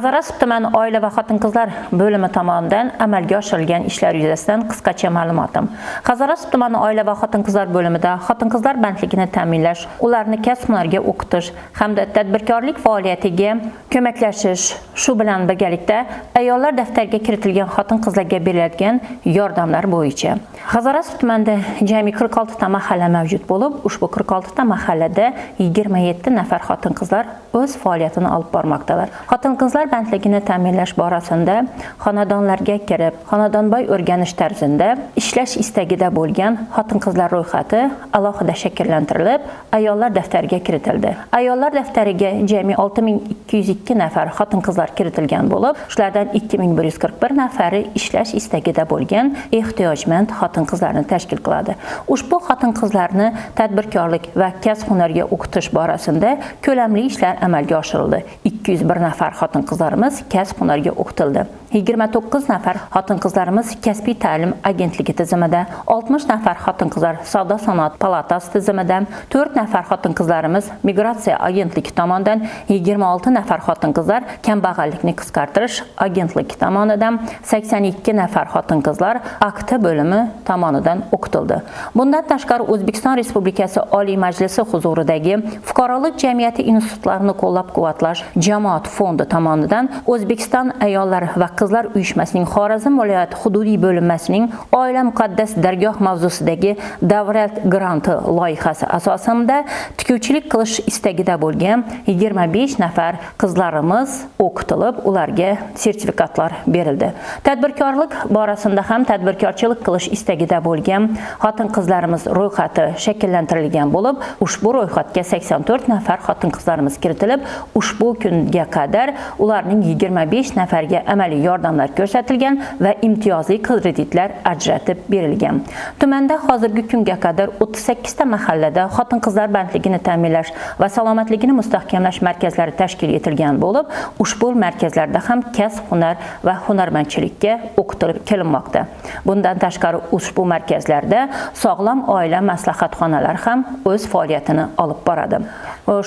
Hazorasp tumani oila va xotin-qizlar bo'limi tomonidan amalga oshirilgan ishlar yuzasidan qisqacha ma'lumotim. Hazorasp tumani oila va xotin-qizlar bo'limida xotin-qizlar bandligini ta'minlash, ularni kasb-hunarga o'qitish hamda tadbirkorlik faoliyatiga ko'maklashish, shu bilan birgalikda ayollar daftariga kiritilgan xotin-qizlarga beriladigan yordamlar bo'yicha. Hazorasp tumanida jami 46 ta mahalla mavjud bo'lib, ushbu 46 ta mahallada 27 nafar xotin-qizlar o'z faoliyatini olib bormoqdalar. Xotin-qizlar bandligini ta'minlash borasida xonadonlarga kirib, xonadonboy o'rganish tarzida ishlash istagida bo'lgan xotin-qizlar ro'yxati alohida shakllantirilib, ayollar daftariga kiritildi. Ayollar daftariga jami 6202 nafar xotin-qizlar kiritilgan bo'lib, shulardan 2141 nafari ishlash istagida bo'lgan ehtiyojmand xotin-qizlarni tashkil qiladi. Ushbu xotin-qizlarni tadbirkorlik va kasb-hunarga o'qitish borasida ko'lamli ishlar amalga oshirildi. 201 nafar xotin-qizlarimiz kasb-hunarga o'qitildi. 29 nafar xotin-qizlarimiz kasbiy ta'lim agentligi tizimida, 60 nafar xotin-qizlar savdo-sanoat palatasi tizimida, 4 nafar xotin-qizlarimiz migratsiya agentligi tomonidan, 26 nafar xotin-qizlar kambag'allikni qisqartirish agentligi tomonidan, 82 nafar xotin-qizlar akti bo'limi tomonidan o'qitildi. Bundan tashqari O'zbekiston Respublikasi Oliy Majlisi huzuridagi Fuqarolik jamiyati institutlarini qo'llab-quvvatlash jamoat fondi tomonidan O'zbekiston ayollar va qizlar uyushmasining Xorazm viloyati hududiy bo'linmasining Oila muqaddas dargoh mavzusidagi davlat granti loyihasi asosida tikuvchilik qilish istagida bo'lgan 25 nafar qizlarimiz o'qitilib, ularga sertifikatlar berildi. Tadbirkorlik borasida ham tadbirkorchilik qilish istagida bo'lgan xotin-qizlarimiz ro'yxati shakllantirilgan bo'lib, ushbu ro'yxatga 84 nafar xotin-qizlarimiz kiritilib, ushbu kunga qadar ularning 25 nafarga amaliy yordamlar ko'rsatilgan va imtiyozli kreditlar ajratib berilgan. Tumanda hozirgi kunga qadar 38 ta mahallada xotin-qizlar bandligini ta'minlash va salomatligini mustahkamlash markazlari tashkil etilgan bo'lib, ushbu markazlarda ham kasb, hunar va hunarmandchilikka o'qitilib kelinmoqda. Bundan tashqari ushbu markazlarda sog'lom oila maslahatxonalari ham o'z faoliyatini olib boradi.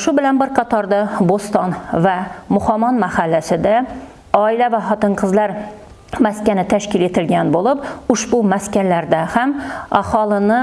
Shu bilan bir qatorda Bo'ston va Muhammon mahallasida oila va xotin-qizlar maskani tashkil etilgan bo'lib, ushbu maskanlarda ham aholini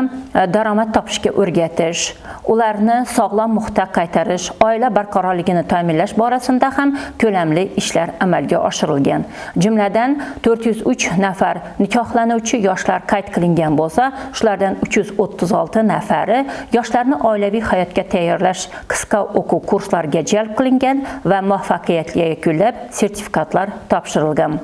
daromad topishga o'rgatish, ularni sog'lom muhitga qaytarish, oila barqarorligini ta'minlash borasida ham ko'lamli ishlar amalga oshirilgan. Jumladan 403 nafar nikohlanuvchi yoshlar qayd qilingan bo'lsa, shulardan 336 nafari yoshlarni oilaviy hayotga tayyorlash qisqa o'quv kurslariga jalb qilingan va muvaffaqiyatli yakunlab sertifikatlar topshirilgan.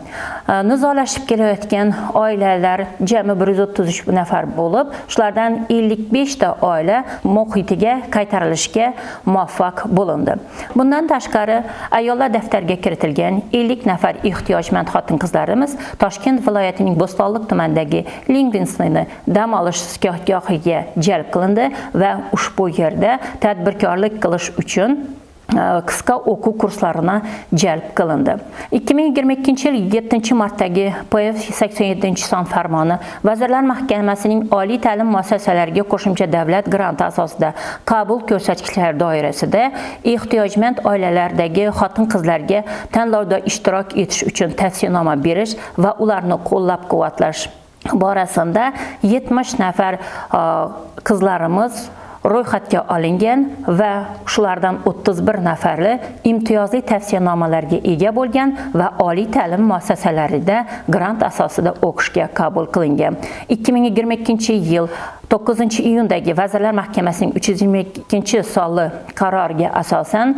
Nizolashib kelayotgan oilalar jami 133 nafar bo'lib, shulardan 55 ta oila muhitiga qaytarilishga muvaffaq bo'lindi. Bundan tashqari ayollar daftariga kiritilgan 50 nafar ehtiyojmand xotin-qizlarimiz Toshkent viloyatining Bo'stonliq tumanidagi Livingston dam olish siyohatgohiga jalb qilindi va ushbu yerda tadbirkorlik qilish uchun qisqa o'quv kurslarini jalb qilindi. 2022 yil 7-martdagi PF 87-son farmoni Vazirlar Mahkamasining oliy ta'lim muassasalariga qo'shimcha davlat granti asosida qabul ko'rsatkichlari doirasida ehtiyojmand oilalardagi xotin-qizlarga tanlovda ishtirok etish uchun tavsiyanoma berish va ularni qo'llab-quvvatlash borasida 70 nafar qizlarimiz ro'yxatga olingan va shulardan 31 nafari imtiyozli tavsiyanomalarga ega bo'lgan va oliy ta'lim muassasalarida grant asosida o'qishga qabul qilingan. 2022 yil 9-iyundagi Vazirlar Mahkamasining 322-sonli qaroriga asosan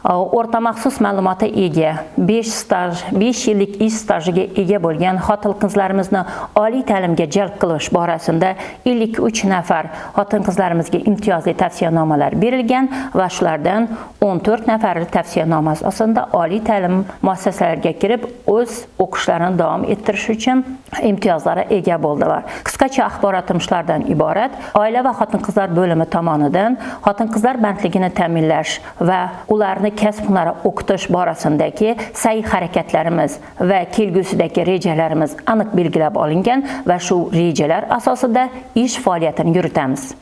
o'rta maxsus ma'lumotga ega 5 yillik ish stajiga ega bo'lgan xotin-qizlarimizni oliy ta'limga jalb qilish borasida 53 nafar xotin-qizlarimizga imtiyozli tavsiyanomalar berilgan va shulardan 14 nafari tavsiyanoma asosida oliy ta'lim muassasalariga kirib o'z o'qishlarini davom ettirish uchun imtiyozlari ega bo'ldilar. Qisqacha axborotim shulardan iborat. Oila va xotin-qizlar bo'limi tomonidan xotin-qizlar bandligini ta'minlash va ularni kasb-hunari o'qitish borasidagi sa'y harakatlarimiz va kelgusidagi rejalarimiz aniq belgilab olingan va shu rejalar asosida ish faoliyatini yuritamiz.